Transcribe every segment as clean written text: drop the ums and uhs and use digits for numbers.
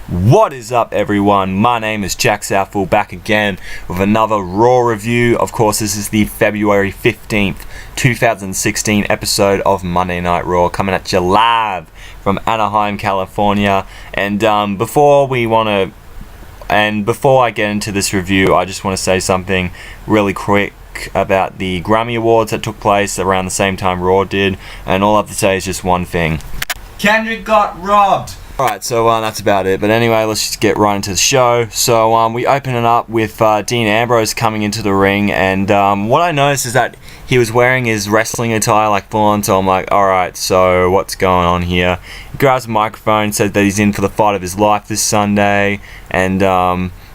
What is up, everyone? My name is Jack Southall, back again with another Raw review. Of course, this is the February 15th, 2016 episode of Monday Night Raw, coming at you live from Anaheim, California. And before I get into this review, I just want to say something really quick about the Grammy Awards that took place around the same time Raw did. And all I have to say is just one thing: Kendrick got robbed. Alright, so that's about it. But anyway, let's just get right into the show. So we open it up with Dean Ambrose coming into the ring, and what I noticed is that he was wearing his wrestling attire like full on, so I'm like, alright, so what's going on here? He grabs a microphone, says that he's in for the fight of his life this Sunday, and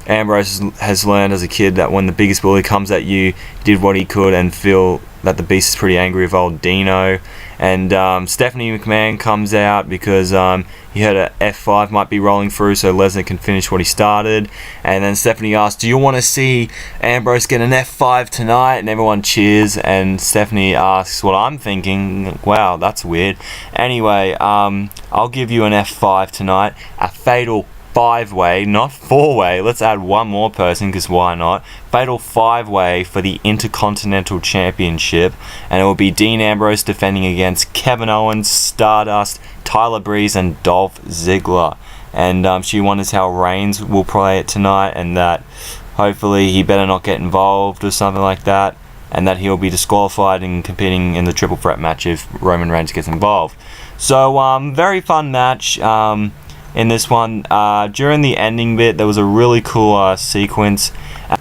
Ambrose has learned as a kid that when the biggest bully comes at you, he did what he could and feel that the beast is pretty angry with old Dino. And Stephanie McMahon comes out because he heard a F5 might be rolling through so Lesnar can finish what he started. And then Stephanie asks, do you want to see Ambrose get an F5 tonight? And everyone cheers, and Stephanie asks what I'm thinking. Wow, that's weird. Anyway, I'll give you an F5 tonight. A fatal 5-way, not 4-way. Let's add one more person, because why not? Fatal 5-way for the Intercontinental Championship, and it will be Dean Ambrose defending against Kevin Owens, Stardust, Tyler Breeze, and Dolph Ziggler. And she wonders how Reigns will play it tonight, and that hopefully he better not get involved or something like that, and that he'll be disqualified in competing in the triple threat match if Roman Reigns gets involved. So very fun match. In this one, during the ending bit, there was a really cool sequence.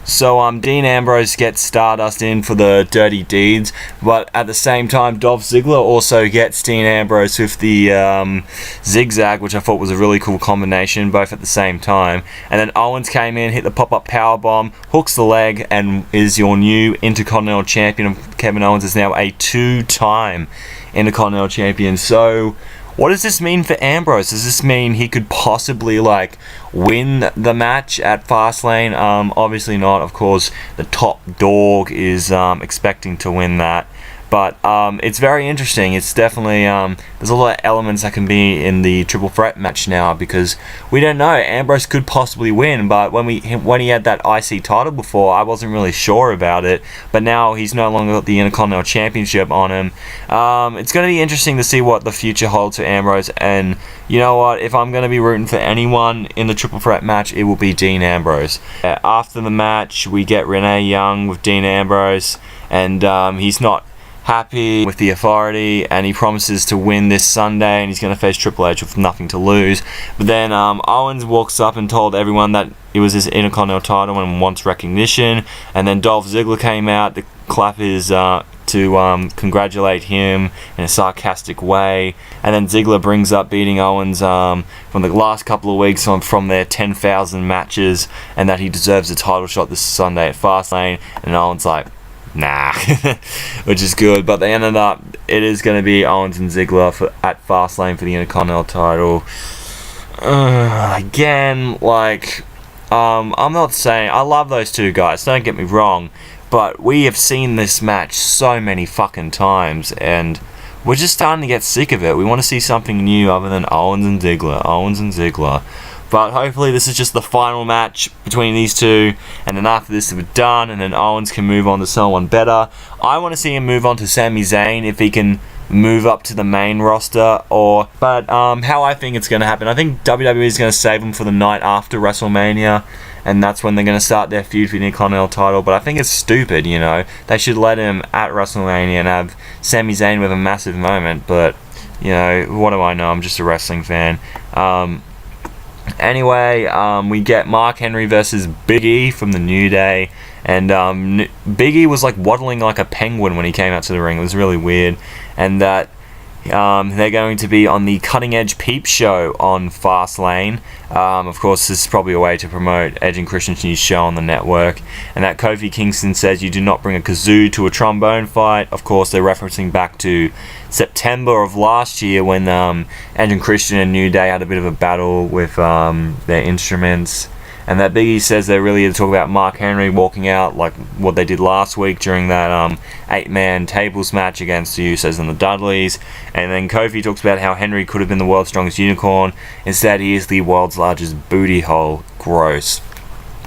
So Dean Ambrose gets Stardust in for the dirty deeds, but at the same time, Dolph Ziggler also gets Dean Ambrose with the zigzag, which I thought was a really cool combination, both at the same time. And then Owens came in, hit the pop-up powerbomb, hooks the leg, and is your new Intercontinental Champion. Kevin Owens is now a 2-time Intercontinental Champion. So what does this mean for Ambrose? Does this mean he could possibly win the match at Fastlane? Obviously not. Of course, the top dog is expecting to win that. But it's very interesting. It's definitely there's a lot of elements that can be in the triple threat match now, because we don't know. Ambrose could possibly win, but when he had that IC title before, I wasn't really sure about it. But now he's no longer got the Intercontinental Championship on him. It's going to be interesting to see what the future holds for Ambrose. And you know what? If I'm going to be rooting for anyone in the triple threat match, it will be Dean Ambrose. After the match, we get Renee Young with Dean Ambrose, and he's not happy with the authority, and he promises to win this Sunday, and he's going to face Triple H with nothing to lose. But then Owens walks up and told everyone that it was his Intercontinental title and wants recognition. And then Dolph Ziggler came out to clap his to congratulate him in a sarcastic way. And then Ziggler brings up beating Owens from the last couple of weeks from their 10,000 matches, and that he deserves a title shot this Sunday at Fastlane. And Owens nah, which is good. But they ended up, it is going to be Owens and Ziggler at Fastlane for the Intercontinental title. Again, I'm not saying, I love those two guys, don't get me wrong, but we have seen this match so many fucking times, and we're just starting to get sick of it. We want to see something new other than Owens and Ziggler. But hopefully this is just the final match between these two, and then after this we're done, and then Owens can move on to someone better. I want to see him move on to Sami Zayn if he can move up to the main roster. But how I think it's going to happen, I think WWE is going to save him for the night after WrestleMania, and that's when they're going to start their feud for the Intercontinental title. But I think it's stupid, They should let him at WrestleMania and have Sami Zayn with a massive moment. But, what do I know? I'm just a wrestling fan. Anyway, we get Mark Henry versus Big E from the New Day, and Big E was waddling like a penguin when he came out to the ring. It was really weird. And that they're going to be on the Cutting Edge Peep Show on Fastlane. Of course, this is probably a way to promote Edge and Christian's new show on the network. And that Kofi Kingston says you do not bring a kazoo to a trombone fight. Of course, they're referencing back to September of last year when Edge and Christian and New Day had a bit of a battle with their instruments. and that Big E says they're really to talk about Mark Henry walking out like what they did last week during that 8-man tables match against the Usos and the Dudleys. And then Kofi talks about how Henry could have been the world's strongest unicorn. Instead, he is the world's largest booty hole. Gross.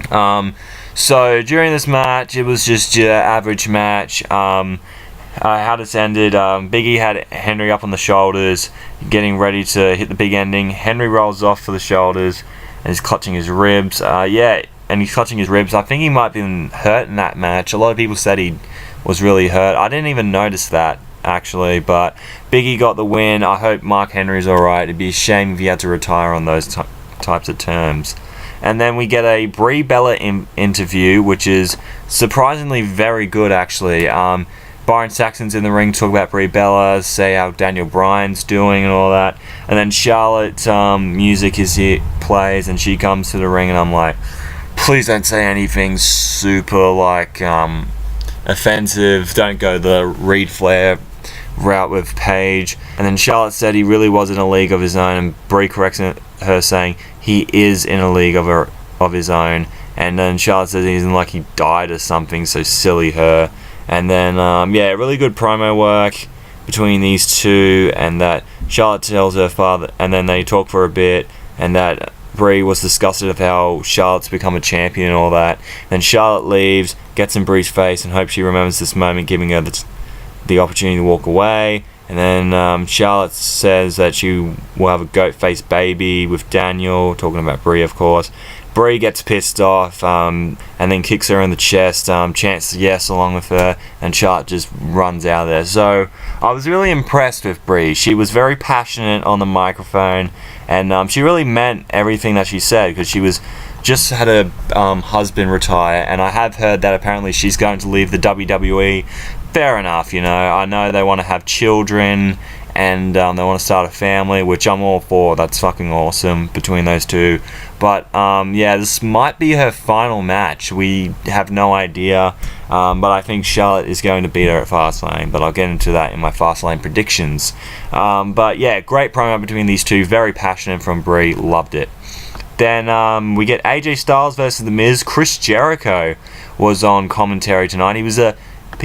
So during this match, it was just your average match. How this ended, Big E had Henry up on the shoulders, getting ready to hit the big ending. Henry rolls off for the shoulders, and he's clutching his ribs. He's clutching his ribs. I think he might have been hurt in that match. A lot of people said he was really hurt. I didn't even notice that, actually, but Big E got the win. I hope Mark Henry's alright. It'd be a shame if he had to retire on those types of terms. And then we get a Brie Bella interview, which is surprisingly very good, actually. Byron Saxton's in the ring, talk about Brie Bella, say how Daniel Bryan's doing and all that. And then Charlotte's music plays, and she comes to the ring, and I'm like, please don't say anything super like offensive. Don't go the Reed Flair route with Paige. And then Charlotte said he really was in a league of his own, and Brie corrects her saying he is in a league of his own. And then Charlotte says he's like he died or something, so silly her. And then, really good promo work between these two, and that Charlotte tells her father, and then they talk for a bit, and that Brie was disgusted of how Charlotte's become a champion and all that. Then Charlotte leaves, gets in Brie's face, and hopes she remembers this moment, giving her the opportunity to walk away. And then Charlotte says that she will have a goat-faced baby with Daniel, talking about Brie, of course. Brie gets pissed off and then kicks her in the chest, chants yes along with her, and Charlotte just runs out of there. So I was really impressed with Brie. She was very passionate on the microphone, and she really meant everything that she said, because she was just had her husband retire, and I have heard that apparently she's going to leave the WWE. Fair enough, I know they want to have children, and they want to start a family, which I'm all for. That's fucking awesome between those two. But this might be her final match. We have no idea, but I think Charlotte is going to beat her at Fastlane, but I'll get into that in my Fastlane predictions. Great promo between these two, very passionate from Brie, loved it. Then we get AJ Styles versus The Miz. Chris Jericho was on commentary tonight. He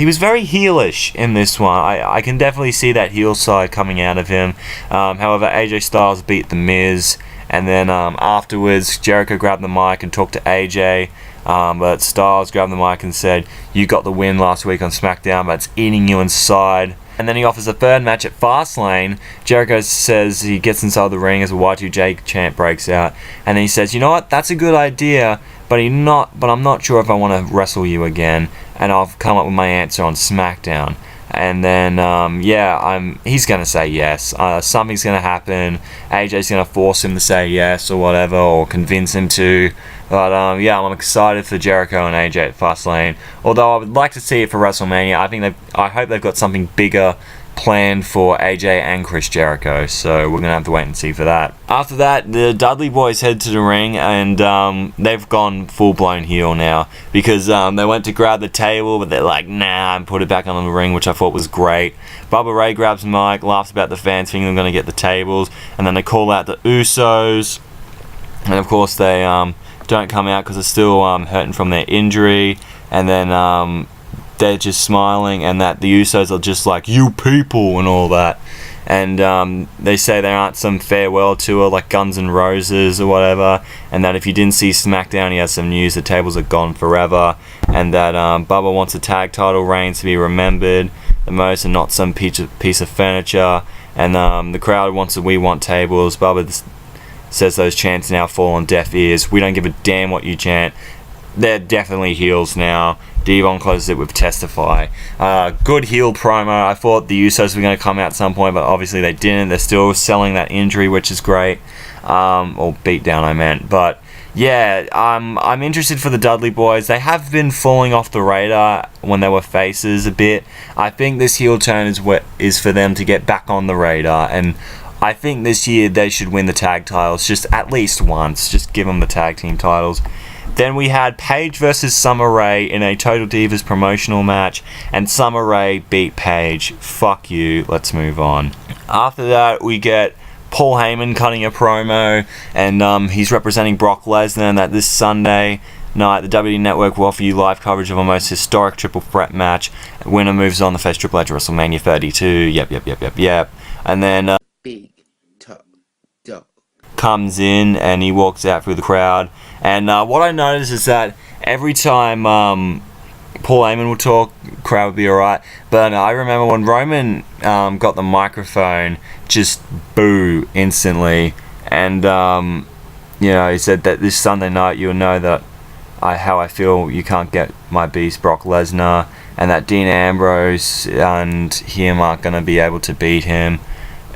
was very heelish in this one. I can definitely see that heel side coming out of him. However, AJ Styles beat The Miz, and then afterwards, Jericho grabbed the mic and talked to AJ, but Styles grabbed the mic and said, "You got the win last week on SmackDown, but it's eating you inside." And then he offers a third match at Fastlane. Jericho says he gets inside the ring as a Y2J chant breaks out, and then he says, "You know what? That's a good idea, but I'm not sure if I want to wrestle you again, and I'll come up with my answer on SmackDown." And then, he's going to say yes. Something's going to happen. AJ's going to force him to say yes or whatever, or convince him to. But, I'm excited for Jericho and AJ at Fastlane. Although I would like to see it for WrestleMania. I hope they've got something bigger planned for AJ and Chris Jericho, so we're gonna have to wait and see for that. After that, the Dudley Boys head to the ring, and they've gone full-blown heel now, because they went to grab the table, but they're like, nah, and put it back on the ring, which I thought was great. Bubba Ray grabs the mic, laughs about the fans thinking they're gonna get the tables, and then they call out the Usos, and of course they don't come out because they're still hurting from their injury, and then they're just smiling, and that the Usos are just like, "You people," and all that. And they say there aren't some farewell tour like Guns N' Roses or whatever, and that if you didn't see SmackDown, he has some news: the tables are gone forever, and that Bubba wants a tag title reign to be remembered the most, and not some piece of furniture. And the crowd wants the "We Want tables." Bubba says those chants now fall on deaf ears. "We don't give a damn what you chant." They're definitely heels now. Devon closes it with "Testify." Good heel promo. I thought the Usos were going to come out at some point, but obviously they didn't. They're still selling that injury, which is great. Or beatdown, I meant. But yeah, I'm interested for the Dudley Boys. They have been falling off the radar when they were faces a bit. I think this heel turn is for them to get back on the radar, and I think this year they should win the tag titles just at least once. Just give them the tag team titles. Then we had Paige versus Summer Rae in a Total Divas promotional match, and Summer Rae beat Paige. Fuck you, let's move on. After that, we get Paul Heyman cutting a promo, and he's representing Brock Lesnar, and that this Sunday night the WWE Network will offer you live coverage of a most historic triple threat match. Winner moves on to face Triple H at WrestleMania 32. Yep. And then Big Top Dog comes in and he walks out through the crowd. And what I noticed is that every time Paul Heyman would talk, crowd would be alright. But I remember when Roman got the microphone, just boo instantly. And he said that this Sunday night you'll know that how I feel. You can't get my beast Brock Lesnar, and that Dean Ambrose and him aren't going to be able to beat him.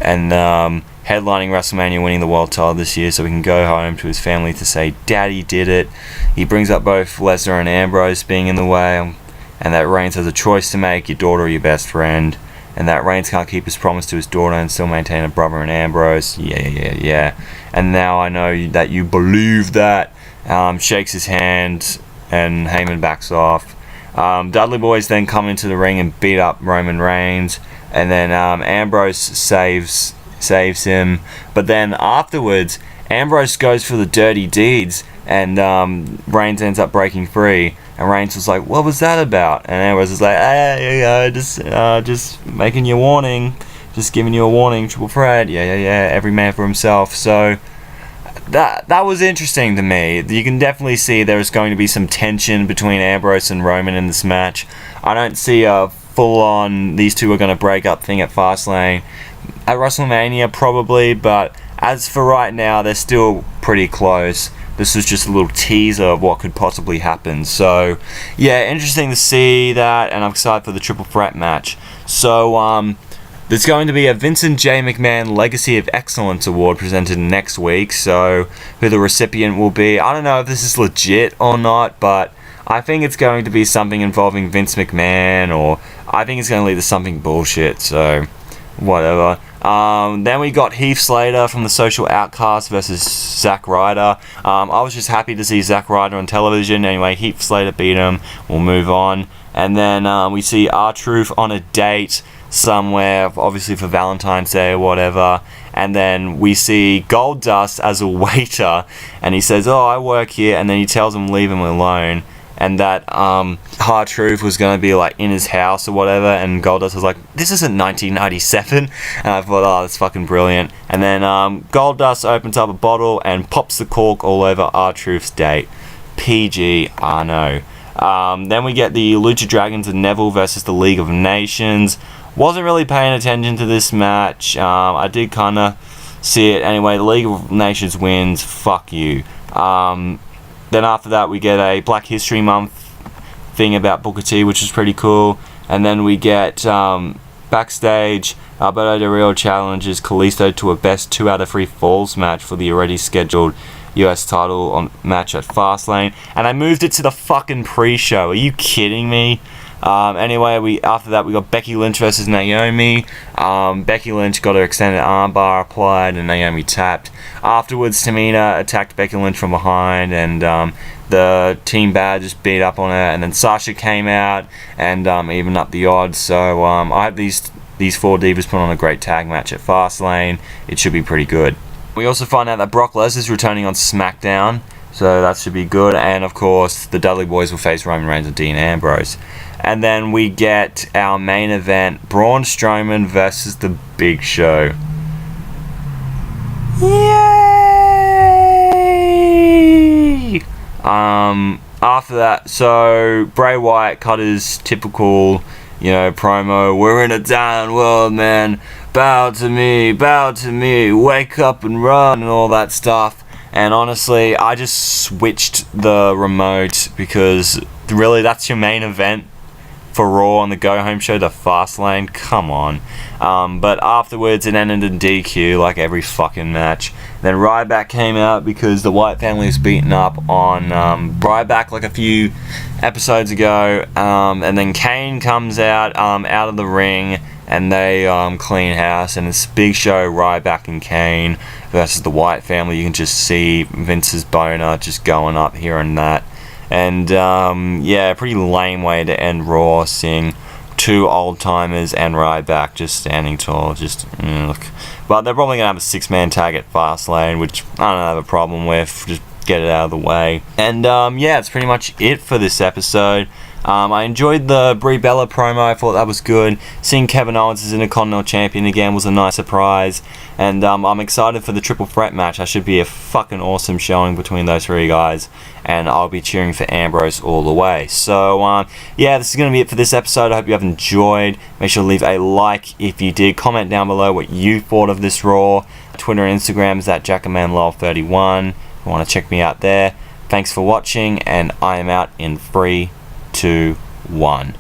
And headlining WrestleMania, winning the world title this year, so he can go home to his family to say Daddy did it. He brings up both Lesnar and Ambrose being in the way, and that Reigns has a choice to make: your daughter or your best friend. And that Reigns can't keep his promise to his daughter and still maintain a brother in Ambrose. Yeah. And now I know that you believe that. Shakes his hand, and Heyman backs off. Dudley Boys then come into the ring and beat up Roman Reigns, and then Ambrose saves him. But then afterwards, Ambrose goes for the dirty deeds, and Reigns ends up breaking free. And Reigns was like, "What was that about?" And Ambrose was like, "Hey, just making you a warning, just giving you a warning, triple threat. Yeah, every man for himself." So that was interesting to me. You can definitely see there's going to be some tension between Ambrose and Roman in this match. I don't see a full-on these two are going to break up thing at Fastlane. At WrestleMania probably, but as for right now, they're still pretty close. This was just a little teaser of what could possibly happen. So yeah, interesting to see that, and I'm excited for the triple threat match. So there's going to be a Vincent J. McMahon Legacy of Excellence Award presented next week. So who the recipient will be, I don't know if this is legit or not, but I think it's going to be something involving Vince McMahon, or I think it's going to lead to something bullshit. So whatever. Then we got Heath Slater from the Social Outcast versus Zack Ryder. I was just happy to see Zack Ryder on television. Anyway, Heath Slater beat him. We'll move on. And then we see R-Truth on a date somewhere, obviously for Valentine's Day or whatever. And then we see Goldust as a waiter, and he says, "Oh, I work here," and then he tells him leave him alone. And that R-Truth was going to be like in his house or whatever, and Goldust was like, "This isn't 1997. And I thought, oh, that's fucking brilliant. And then Goldust opens up a bottle and pops the cork all over R-Truth's date. PG, I know. Then we get the Lucha Dragons and Neville versus the League of Nations. Wasn't really paying attention to this match. I did kind of see it. Anyway, the League of Nations wins. Fuck you. Then after that, we get a Black History Month thing about Booker T, which is pretty cool. And then we get backstage, Alberto Del Rio challenges Kalisto to a best 2 out of 3 falls match for the already scheduled US title match at Fastlane. And I moved it to the fucking pre-show. Are you kidding me? Anyway, after that we got Becky Lynch versus Naomi. Becky Lynch got her extended armbar applied and Naomi tapped. Afterwards, Tamina attacked Becky Lynch from behind, and the Team Bad just beat up on her. And then Sasha came out and evened up the odds. So I hope these 4 divas put on a great tag match at Fastlane. It should be pretty good. We also find out that Brock Lesnar is returning on SmackDown, so that should be good. And of course, the Dudley Boys will face Roman Reigns and Dean Ambrose. And then we get our main event, Braun Strowman versus The Big Show. Yay! After that, so Bray Wyatt cut his typical, promo. "We're in a down world, man. Bow to me, wake up and run," and all that stuff. And honestly, I just switched the remote because really, that's your main event for Raw on the Go Home show, the Fastlane. Come on. But afterwards, it ended in DQ like every fucking match. Then Ryback came out because the Wyatt family was beaten up on Ryback like a few episodes ago. And then Kane comes out of the ring, and they clean house, and it's Big Show, Ryback, and Kane versus the Wyatt family. You can just see Vince's boner just going up here and that. And pretty lame way to end Raw, seeing two old timers and Ryback just standing tall. Just look. But they're probably gonna have a 6-man tag at Fastlane, which I don't have a problem with. Just get it out of the way. And yeah, that's pretty much it for this episode. I enjoyed the Brie Bella promo. I thought that was good. Seeing Kevin Owens as Intercontinental Champion again was a nice surprise. And I'm excited for the triple threat match. That should be a fucking awesome showing between those three guys. And I'll be cheering for Ambrose all the way. So, yeah, this is going to be it for this episode. I hope you have enjoyed. Make sure to leave a like if you did. Comment down below what you thought of this Raw. Twitter and Instagram is at JackamanLol31. If you want to check me out there. Thanks for watching, and I am out in 3, 2, 1.